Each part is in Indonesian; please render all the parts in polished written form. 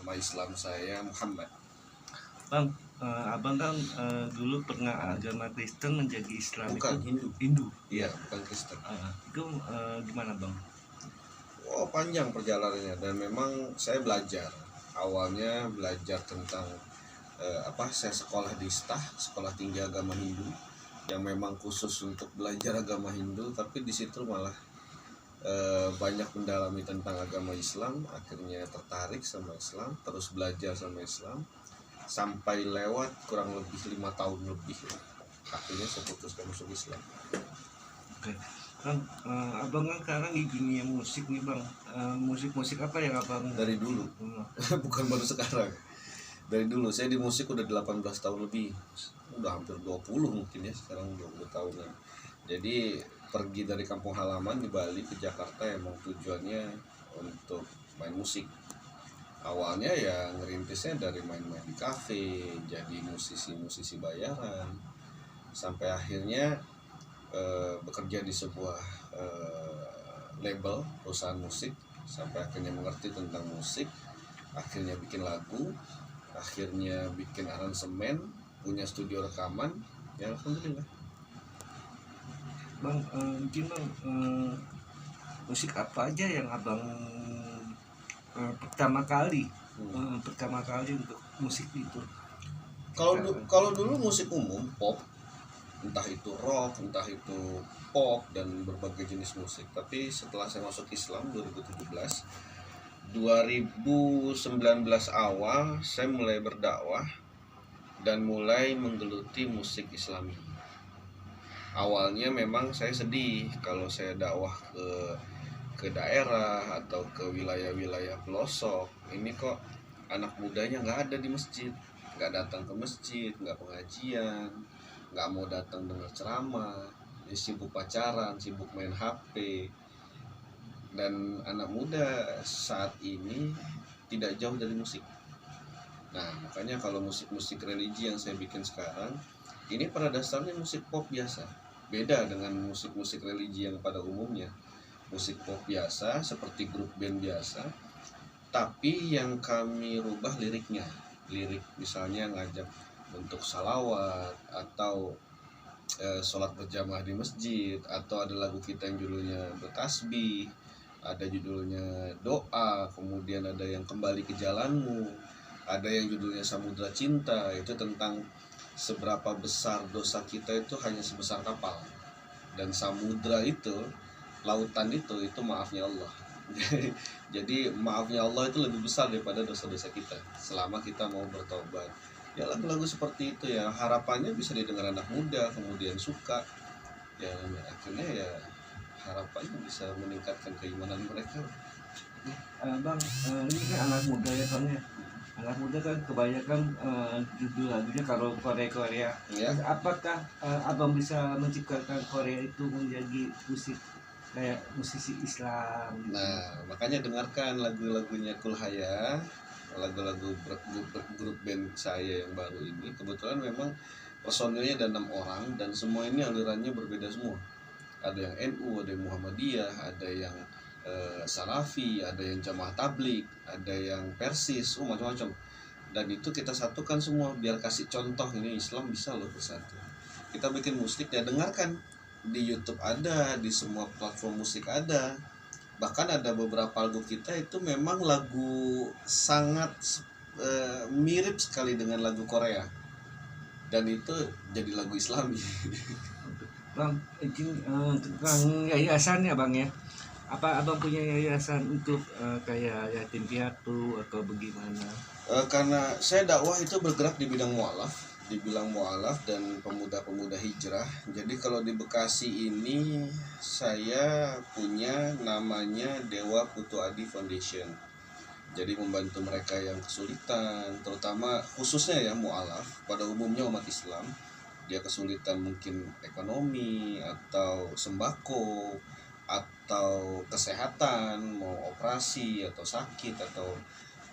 Nama Islam saya Muhammad. Bang, abang kan dulu pernah agama Kristen menjadi Islam. Bukan, itu Hindu. Hindu. Iya, bukan Kristen. Itu gimana bang? Oh, panjang perjalanannya dan memang saya belajar. Awalnya belajar tentang saya sekolah di STAH, Sekolah Tinggi Agama Hindu, yang memang khusus untuk belajar agama Hindu, tapi di situ malah banyak mendalami tentang agama Islam. Akhirnya tertarik sama Islam, terus belajar sama Islam sampai lewat kurang lebih 5 tahun lebih. Akhirnya saya putuskan masuk Islam. Oke. Bang, abang kan sekarang di dunia musik nih bang. Musik apa yang abang Dari dulu? Bukan baru sekarang. Dari dulu, saya di musik udah 18 tahun lebih. Udah hampir 20 mungkin ya, sekarang 20 tahunan. Jadi pergi dari kampung halaman di Bali ke Jakarta emang tujuannya untuk main musik. Awalnya ya ngerintisnya dari main-main di kafe, jadi musisi-musisi bayaran, sampai akhirnya bekerja di sebuah label perusahaan musik, sampai akhirnya mengerti tentang musik, akhirnya bikin lagu, akhirnya bikin aransemen, punya studio rekaman, ya alhamdulillah. Bang, mungkin bang, musik apa aja yang abang pertama kali untuk musik itu? Kalau dulu musik umum, pop, entah itu rock, entah itu pop dan berbagai jenis musik. Tapi setelah saya masuk Islam 2019 awal, saya mulai berdakwah dan mulai menggeluti musik Islami. Awalnya memang saya sedih kalau saya dakwah ke daerah atau ke wilayah-wilayah pelosok. Ini kok anak mudanya nggak ada di masjid, nggak datang ke masjid, nggak pengajian, nggak mau datang dengar ceramah, ya sibuk pacaran, sibuk main HP. Dan anak muda saat ini tidak jauh dari musik. Nah, makanya kalau musik-musik religi yang saya bikin sekarang, ini pada dasarnya musik pop biasa. Beda dengan musik-musik religi yang pada umumnya. Musik pop biasa, seperti grup band biasa, tapi yang kami rubah liriknya. Lirik misalnya ngajak untuk salawat, atau sholat berjamaah di masjid, atau ada lagu kita yang judulnya bertasbih, ada judulnya doa, kemudian ada yang kembali ke jalanmu, ada yang judulnya samudra cinta. Itu tentang seberapa besar dosa kita itu hanya sebesar kapal, dan samudra itu, lautan itu maafnya Allah. Jadi maafnya Allah itu lebih besar daripada dosa-dosa kita selama kita mau bertobat. Ya lagu-lagu seperti itu ya, harapannya bisa didengar anak muda, kemudian suka ya, akhirnya ya harapannya bisa meningkatkan keimanan mereka. Bang, ini kan anak muda ya bang ya. Anak muda kan kebanyakan judul lagunya kalau Korea. Ya. Apakah abang bisa menciptakan Korea itu menjadi musik kayak musisi Islam gitu? Nah, makanya dengarkan lagu-lagunya Kulhaya, lagu-lagu grup band saya yang baru ini. Kebetulan memang personilnya ada 6 orang dan semua ini alirannya berbeda semua. Ada yang NU, ada yang Muhammadiyah, ada yang Salafi, ada yang Jamaah Tabligh, ada yang Persis, macam-macam. Dan itu kita satukan semua biar kasih contoh, ini Islam bisa loh bersatu. Kita bikin musik ya, dengarkan di YouTube ada, di semua platform musik ada. Bahkan ada beberapa lagu kita itu memang lagu sangat mirip sekali dengan lagu Korea, dan itu jadi lagu Islami. Bang, izin tentang yayasan ya bang ya. Apa abang punya yayasan untuk kayak yatim piatu atau bagaimana? Karena saya dakwah itu bergerak di bidang mu'alaf dan pemuda-pemuda hijrah. Jadi kalau di Bekasi ini saya punya namanya Dewa Putu Adi Foundation. Jadi membantu mereka yang kesulitan, terutama khususnya ya mu'alaf, pada umumnya umat Islam. Dia kesulitan mungkin ekonomi atau sembako atau kesehatan, mau operasi atau sakit atau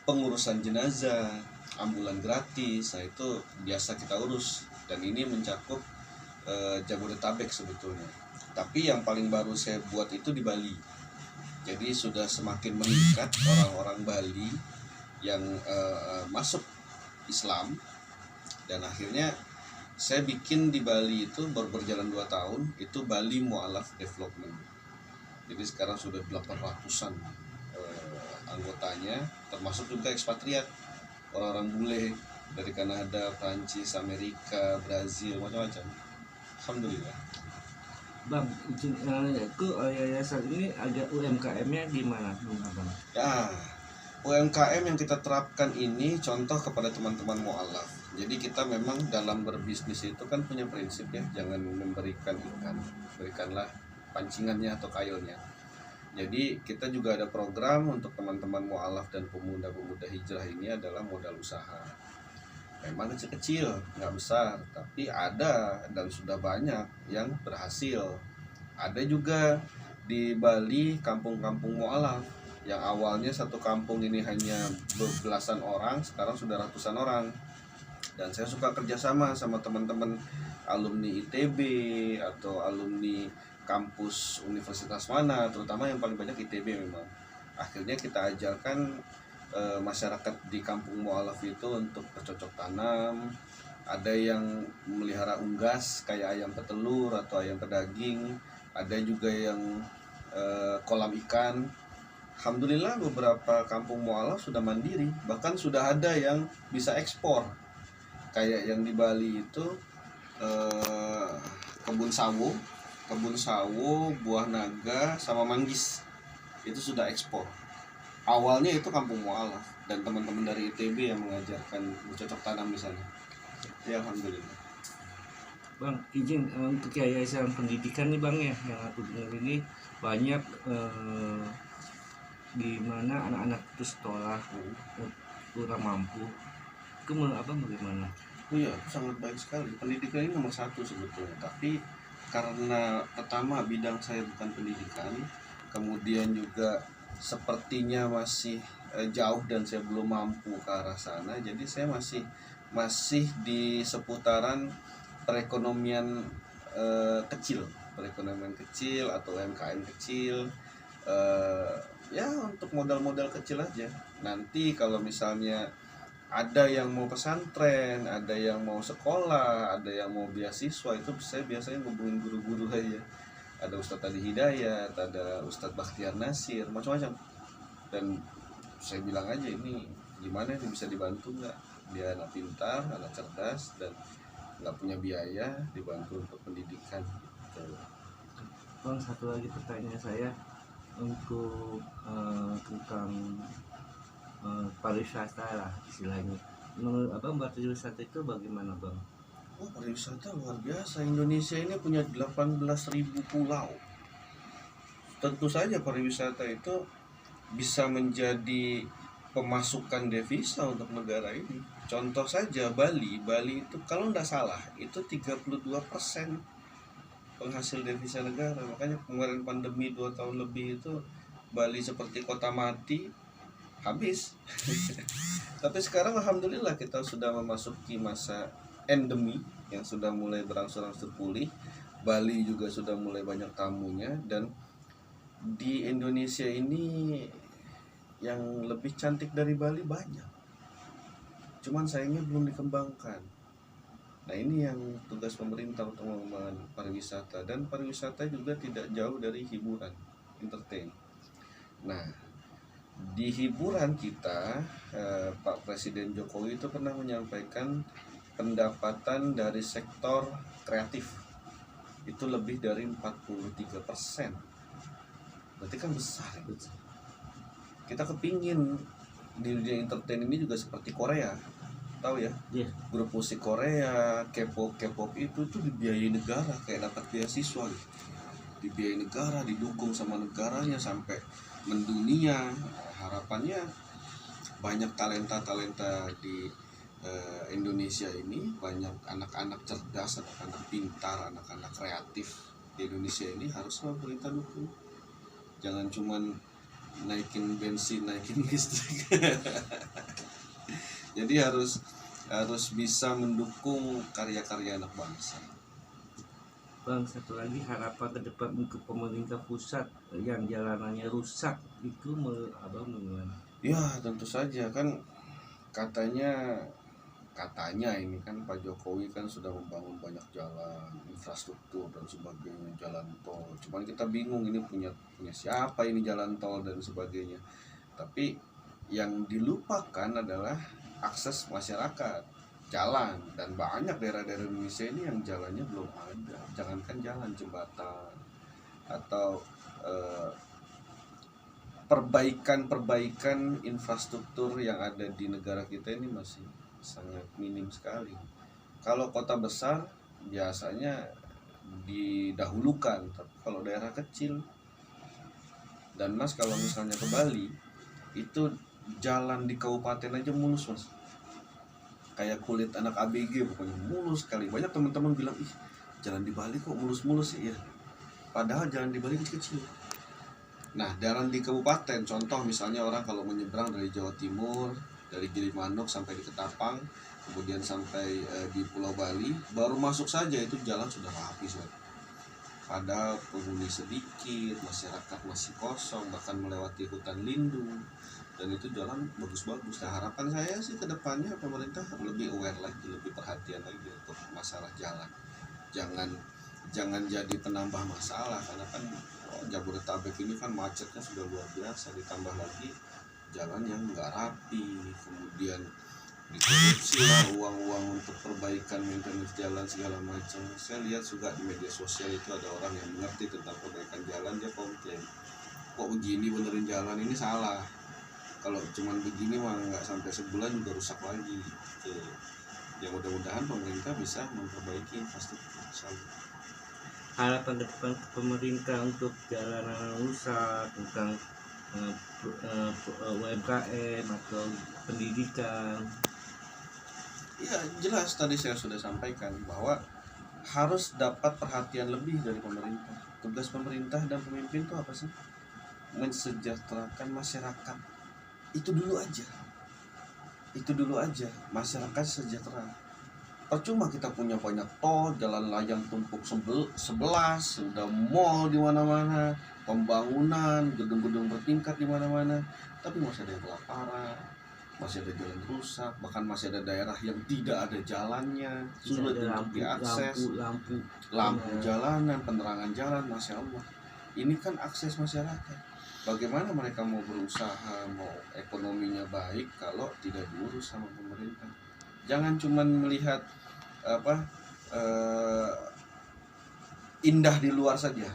pengurusan jenazah, ambulan gratis. Nah itu biasa kita urus, dan ini mencakup Jabodetabek sebetulnya. Tapi yang paling baru saya buat itu di Bali. Jadi sudah semakin meningkat orang-orang Bali yang masuk Islam. Dan akhirnya saya bikin di Bali itu baru berjalan 2 tahun, itu Bali Mu'alaf Development. Jadi sekarang sudah 800-an anggotanya, termasuk juga ekspatriat, orang-orang bule dari Kanada, Prancis, Amerika, Brazil, macam-macam. Alhamdulillah. Bang, izin yayasan ini ada UMKM-nya gimana, Bang? Ya, UMKM yang kita terapkan ini contoh kepada teman-teman mualaf. Jadi kita memang dalam berbisnis itu kan punya prinsip ya, jangan memberikan ikan, berikanlah pancingannya atau kailnya. Jadi kita juga ada program untuk teman-teman mualaf dan pemuda-pemuda hijrah ini adalah modal usaha. Memang kecil-kecil, nggak besar, tapi ada dan sudah banyak yang berhasil. Ada juga di Bali kampung-kampung mualaf yang awalnya satu kampung ini hanya belasan orang, sekarang sudah ratusan orang. Dan saya suka kerjasama sama teman-teman alumni ITB atau alumni kampus universitas mana, terutama yang paling banyak ITB memang. Akhirnya kita ajarkan masyarakat di kampung mualaf itu untuk bercocok tanam. Ada yang memelihara unggas kayak ayam petelur atau ayam pedaging. Ada juga yang kolam ikan. Alhamdulillah beberapa kampung mualaf sudah mandiri, bahkan sudah ada yang bisa ekspor. Kayak yang di Bali itu kebun sawo, buah naga, sama manggis itu sudah ekspor. Awalnya itu kampung mualaf dan teman-teman dari ITB yang mengajarkan bercocok tanam di sana. Ya alhamdulillah. Bang, izin untuk yayasan pendidikan nih Bang ya, yang aku dengar ini banyak di mana anak-anak itu sekolah kurang mampu. Itu bagaimana? Oh iya, sangat baik sekali. Pendidikan ini nomor satu sebetulnya. Tapi karena pertama bidang saya bukan pendidikan, kemudian juga sepertinya masih jauh dan saya belum mampu ke arah sana. Jadi saya masih di seputaran perekonomian perekonomian kecil atau UMKM kecil. Ya untuk modal-modal kecil aja. Nanti kalau misalnya ada yang mau pesantren, ada yang mau sekolah, ada yang mau beasiswa, itu saya biasanya ngubungin guru-guru aja. Ada Ustadz Adi Hidayat, ada Ustadz Bakhtiar Nasir, macam-macam. Dan saya bilang aja ini gimana ini bisa dibantu nggak? Dia anak pintar, anak cerdas, dan nggak punya biaya, dibantu untuk pendidikan. Gitu. Bang, satu lagi pertanyaan saya untuk tentang pariwisata lah istilahnya. Menurut Abang pariwisata itu bagaimana Bang? Oh, pariwisata luar biasa. Indonesia ini punya 18.000 pulau. Tentu saja pariwisata itu bisa menjadi pemasukan devisa untuk negara ini. Contoh saja Bali itu kalau tidak salah itu 32% penghasil devisa negara. Makanya kemarin pandemi 2 tahun lebih itu Bali seperti kota mati, habis. Tapi sekarang alhamdulillah kita sudah memasuki masa endemi yang sudah mulai berangsur-angsur pulih. Bali juga sudah mulai banyak tamunya, dan di Indonesia ini yang lebih cantik dari Bali banyak. Cuman sayangnya belum dikembangkan. Nah, ini yang tugas pemerintah untuk mengembangkan pariwisata, dan pariwisata juga tidak jauh dari hiburan, entertain. Nah, di hiburan kita, Pak Presiden Jokowi itu pernah menyampaikan pendapatan dari sektor kreatif itu lebih dari 43%. Berarti kan besar. Kita kepingin di dunia entertain ini juga seperti Korea, tahu ya? Yeah. Grup musik Korea, K-pop itu tuh dibiayai negara, kayak dapat beasiswa gitu. Dibiayai negara, didukung sama negaranya sampai mendunia. Harapannya banyak talenta di Indonesia ini, banyak anak-anak cerdas, anak-anak pintar, anak-anak kreatif di Indonesia ini, harusnya pemerintah dukung. Jangan cuman naikin bensin, naikin listrik. Jadi harus bisa mendukung karya-karya anak bangsa. Bang, satu lagi harapan ke depan untuk pemerintah pusat yang jalanannya rusak itu Abang bagaimana? Ya tentu saja kan, katanya ini kan Pak Jokowi kan sudah membangun banyak jalan, infrastruktur dan sebagainya, jalan tol. Cuman kita bingung ini punya siapa ini jalan tol dan sebagainya. Tapi yang dilupakan adalah akses masyarakat, jalan, dan banyak daerah-daerah Indonesia ini yang jalannya belum ada. Jangankan jalan, jembatan atau eh, perbaikan infrastruktur yang ada di negara kita ini masih sangat minim sekali. Kalau kota besar biasanya didahulukan, tapi kalau daerah kecil, dan Mas kalau misalnya ke Bali itu jalan di kabupaten aja mulus Mas, kayak kulit anak ABG, pokoknya mulus sekali. Banyak teman-teman bilang, ih jalan di Bali kok mulus-mulus sih ya, padahal jalan di Bali kecil-kecil. Nah, jalan di kabupaten, contoh misalnya orang kalau menyeberang dari Jawa Timur, dari Gilimanuk sampai di Ketapang, kemudian sampai di Pulau Bali, baru masuk saja itu jalan sudah rapi, Sobat. Padahal penghuni sedikit, masyarakat masih kosong, bahkan melewati hutan lindung, dan itu jalan bagus-bagus. Nah, harapan saya sih ke depannya pemerintah lebih aware lagi, lebih perhatian lagi untuk masalah jalan. Jangan jadi penambah masalah, karena kan Jabodetabek ini kan macetnya sudah luar biasa, ditambah lagi jalan yang nggak rapi, kemudian dikorupsi lah uang-uang untuk perbaikan maintenance jalan segala macam. Saya lihat juga di media sosial itu ada orang yang mengerti tentang perbaikan jalan, dia komplain, kok begini benerin jalan ini salah, kalau cuman begini mah nggak sampai sebulan juga rusak lagi. Ya mudah-mudahan pemerintah bisa memperbaiki infrastruktur. Harapan depan pemerintah untuk jalanan rusak, tentang UMKM atau pendidikan. Ya jelas tadi saya sudah sampaikan bahwa harus dapat perhatian lebih dari pemerintah. Tugas pemerintah dan pemimpin itu apa sih? Mensejahterakan masyarakat. Itu dulu aja, masyarakat sejahtera. Percuma kita punya banyak tol, jalan layang tumpuk 11, sudah mall di mana-mana, pembangunan, gedung-gedung bertingkat di mana-mana, tapi masih ada yang kelaparan, masih ada jalan rusak, bahkan masih ada daerah yang tidak ada jalannya, sulit untuk diakses, lampu jalanan, penerangan jalan, masya Allah. Ini kan akses masyarakat. Bagaimana mereka mau berusaha, mau ekonominya baik kalau tidak diurus sama pemerintah? Jangan cuma melihat indah di luar saja.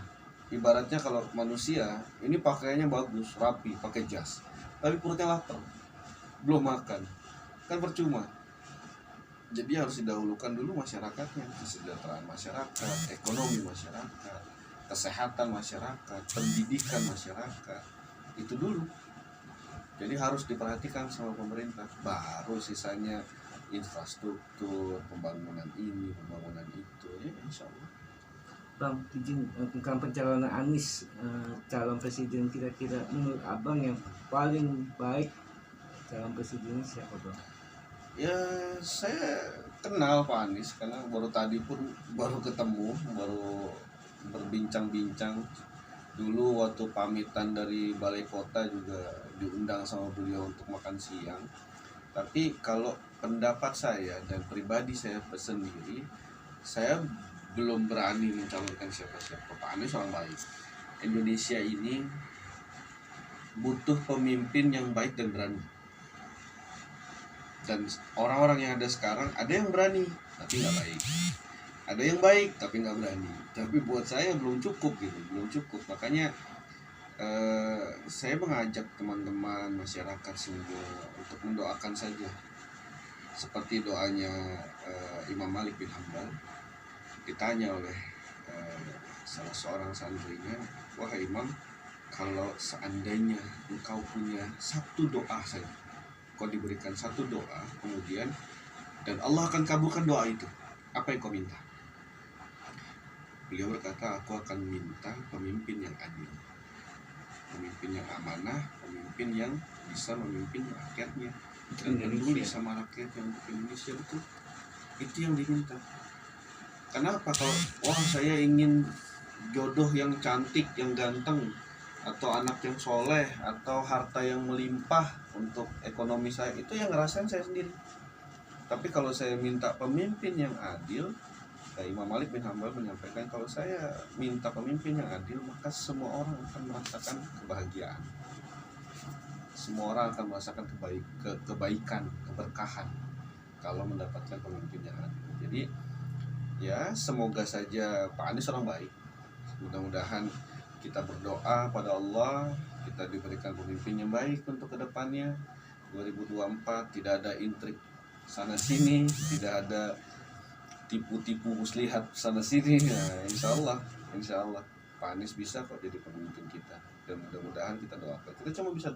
Ibaratnya kalau manusia ini pakaiannya bagus, rapi, pakai jas, tapi perutnya lapar, belum makan, kan percuma. Jadi harus didahulukan dulu masyarakatnya, kesejahteraan masyarakat, ekonomi masyarakat, kesehatan masyarakat, pendidikan masyarakat, itu dulu. Jadi harus diperhatikan sama pemerintah, baru sisanya infrastruktur, pembangunan ini, pembangunan itu, ya insya Allah. Bang, izin tentang pencalonan Anies calon presiden, kira-kira menurut abang yang paling baik calon presiden siapa bang? Ya saya kenal Pak Anies karena baru ketemu, baru berbincang-bincang. Dulu waktu pamitan dari balai kota juga diundang sama beliau untuk makan siang. Tapi kalau pendapat saya dan pribadi saya sendiri, saya belum berani mencalonkan siapa-siapa. Pak Anies orang baik. Indonesia ini butuh pemimpin yang baik dan berani. Dan orang-orang yang ada sekarang, ada yang berani tapi nggak baik, ada yang baik tapi nggak berani. Tapi buat saya belum cukup gitu, belum cukup. Makanya saya mengajak teman-teman masyarakat semua untuk mendoakan saja, seperti doanya Imam Malik bin Hambal. Ditanya oleh salah seorang santrinya, wahai Imam, kalau seandainya engkau punya satu doa saja, kau diberikan satu doa kemudian dan Allah akan kabulkan doa itu, apa yang kau minta? Beliau berkata, aku akan minta pemimpin yang adil, pemimpin yang amanah, pemimpin yang bisa memimpin rakyatnya dan peduli sama rakyatnya untuk Indonesia. Betul, itu yang diminta. Kenapa? Kalau wah saya ingin jodoh yang cantik, yang ganteng, atau anak yang soleh, atau harta yang melimpah untuk ekonomi saya, itu yang ngerasain saya sendiri. Tapi kalau saya minta pemimpin yang adil, Imam Malik bin Hambal menyampaikan, kalau saya minta pemimpin yang adil, maka semua orang akan merasakan kebahagiaan. Semua orang akan merasakan kebaikan, keberkahan kalau mendapatkan pemimpin yang adil. Jadi ya semoga saja Pak Anies orang baik. Mudah-mudahan kita berdoa pada Allah, kita diberikan pemimpin yang baik untuk kedepannya. 2024 tidak ada intrik sana sini, tidak ada tipu-tipu muslihat sana sini. Nah, insya Allah Pak Anies bisa kok jadi pemimpin kita. Dan mudah-mudahan kita doakan. Kita cuma bisa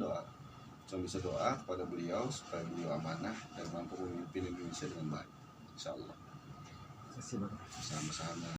doa kepada beliau supaya beliau amanah dan mampu memimpin Indonesia dengan baik. Insya Allah. Terima kasih Bang. Sama-sama.